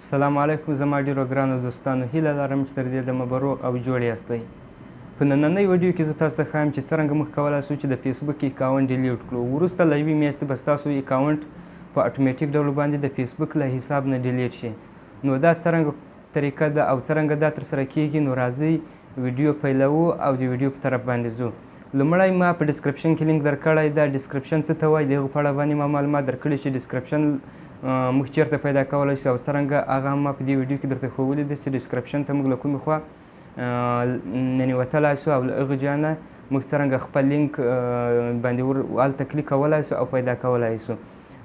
السلام علیکم زما ډیرو ګرانو دوستانو هیله لرم چې تر دې دمه به روغ او جوړ یاستئ په نننۍ ویډیو کې زه تاسو ته ښایم چې څرنګه موږ کولی شو چې د فیسبوک اکاونټ ډیلیټ کړو وروسته له یوې میاشتې به ستاسو اکاونټ په اټومیټیک ډول باندې د فیسبوک له حساب نه ډیلیټ شي نو دا څرنګه طریقه ده او څرنګه دا ترسره کیږي نو راځئ ویډیو پیلوو او د ویډیو په طرف باندې ځو لومړی ما په ډسکرپشن کې لینک درکړی دا ډسکرپشن څه ته وایي د هغو په اړه باندې ما معلومات درکړي چې ډسکرپشن موږ چیرته پیدا کولی شو او څرنګه هغه ما په دې ویډیو کې درته ښوولي ده چې ډسکرپشن ته موږ له کومې خوا ننوتلی شو او له هغه جایه نه موږ څرنګه خپل لینک باندې هلته کلیک کولی شو او پیدا کولی شو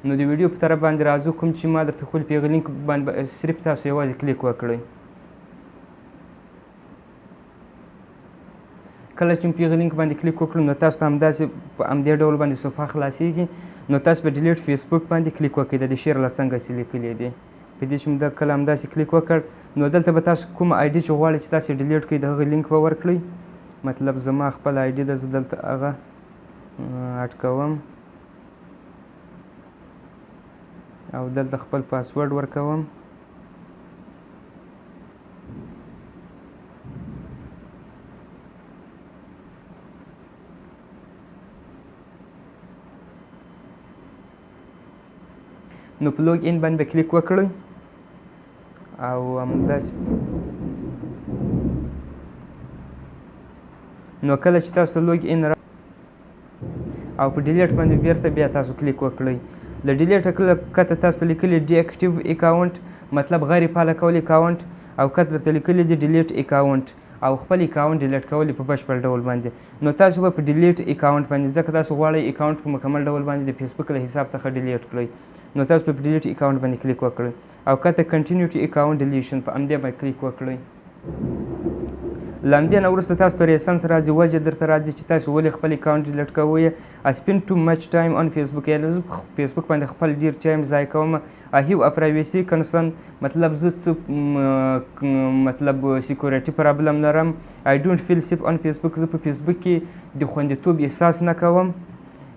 نو د ویډیو په طرف باندې راځو کوم چې ما درته ښولي په هغه لینک باندې صرف تاسو یوازې کلیک وکړئ کله چې په هغه لینک باندې کلیک وکړو نو تاسو ته همداسې په همدې ډول باندې صفحه خلاصیږي نو تاسو په ډیلیټ فیسبوک باندې کلیک وکړئ د دې شیر له څنګه چې لیکلي دي په دې چې مو کله همداسې کلیک وکړ نو دلته به تاسو کومه آی ډي چې غواړئ چې تاسو ډیلیټ کړئ د هغه لینک به ورکړئ مطلب زما خپل آی ډي ده زه دلته هغه اډ کوم او دلته خپل پاسورډ ورکوم نو په لوګ ان باندې به کلیک وکړئ او همداسې نو کله چې تاسو لوګ ان او په ډیلیټ باندې بیرته بیا تاسو کلیک وکړئ له ډیلیټه کله کته تاسو لیکلي ډي اکټیو اکاونټ مطلب غیر فعاله کول اکاونټ او کته درته لیکلي دي ډیلیټ اکاونټ او خپل اکاونټ ډیلیټ کول په بشپړ ډول باندې نو تاسو به په ډیلیټ اکاونټ باندې ځکه تاسو غواړئ اکاونټ په مکمل ډول باندې د فیسبوک له حساب څخه ډیلیټ کړئ نو تاسو په ډیلیټ اکاونټ باندې کلیک وکړئ او کته کنټینیو ټو اکاونټ ډیلیشن په همدې باندې کلیک وکړئ لاندې نه وروسته تاسو ته ریسنس راځي وجه درته راځي چې تاسو ولې خپل اکاونټ ډیلیټ کوئ I spend too much time on Facebook یعنې زه فیسبوک باندې خپل ډېر ټایم ضایع کوم I have a privacy concern مطلب زه څه مطلب سیکورټي پرابلم لرم I don't feel safe on Facebook زه په فیسبوک کې د خوندیتوب احساس نه کوم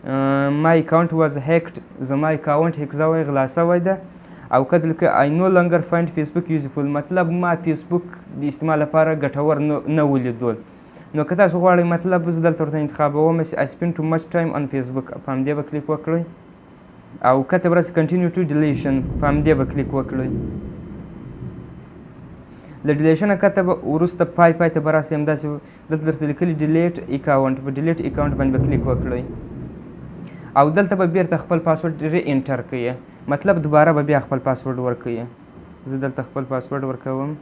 my account was hacked زما اکاونټ هیک شوی غلا شوی ده او کله که I no longer find Facebook useful مطلب ما فیسبوک د استعمال لپاره ګټور نه ولیدل نو که تاسو غواړئ مطلب زه دلته ورته انتخابوم چې I spend too much time on Facebook په همدې به کلیک وکړئ او کته به راسي continue to deletion په همدې به کلیک وکړئ له ډیلیشنه کته به وروسته پای ته به راسي همداسې دلته درته لیکلي ډیلیټ اکاونټ په ډیلیټ اکاونټ باندې به کلیک وکړئ او دلته به بیرته خپل پاسورډ ری انټر کړئ مطلب دوباره به بیا خپل پاسورډ ورکړئ زه دلته خپل پاسورډ ورکوم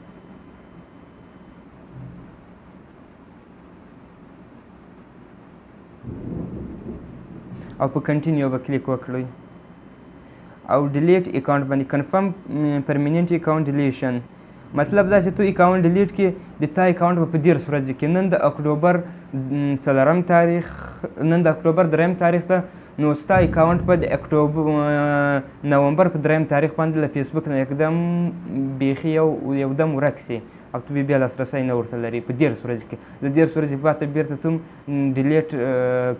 او په کنټینیو به کلیک وکړئ او ډیلیټ اکاونټ باندې کنفرم پرمیننٹ اکاونټ ډیلیشن مطلب دا چې تو اکاونټ ډیلیټ کې د تا اکاونټ به په 10 ورځې کې نن د اکتوبر 4 تاریخ نن د اکتوبر 3 تاریخ ته نو ستا اکاونټ په د نومبر په 3 تاریخ باندې له فیسبوک نه یکدم بیخي یودم ورک سي او تو بیا لاسرسی نه ورته لري په 10 ورځې کې د 10 ورځې بعد بیرته تم ډیلیټ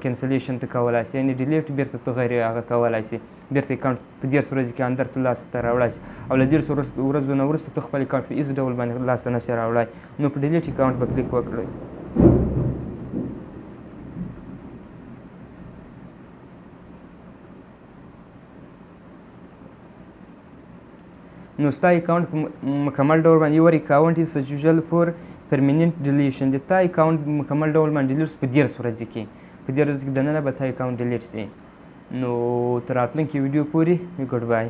کینسلیشن ته کولی شي یعنې ډیلیټ بیرته تو غیر هغه کولی شي بیرته اکاونټ په 10 ورځې کې اندر تو لاس ته راوړی شي او له 10 ورځو نه وروسته تو خپل اکاونټ په هېڅ ډول باندې لاس ته نشي راوړی نو په ډیلیټ اکاونټ به کلیک وکړئ نو ستا اکاونټ په مکمل ډول باندې یور اکاونټ از سجل فور پرمیننٹ ډیلیشن د تا اکاونټ مکمل ډول باندې ډیلیټ په 10 ورځې کې په 10 ورځې کې دننه به تا اکاونټ ډیلیټ شي نو تر راتلونکي ویډیو پورې ګډ بای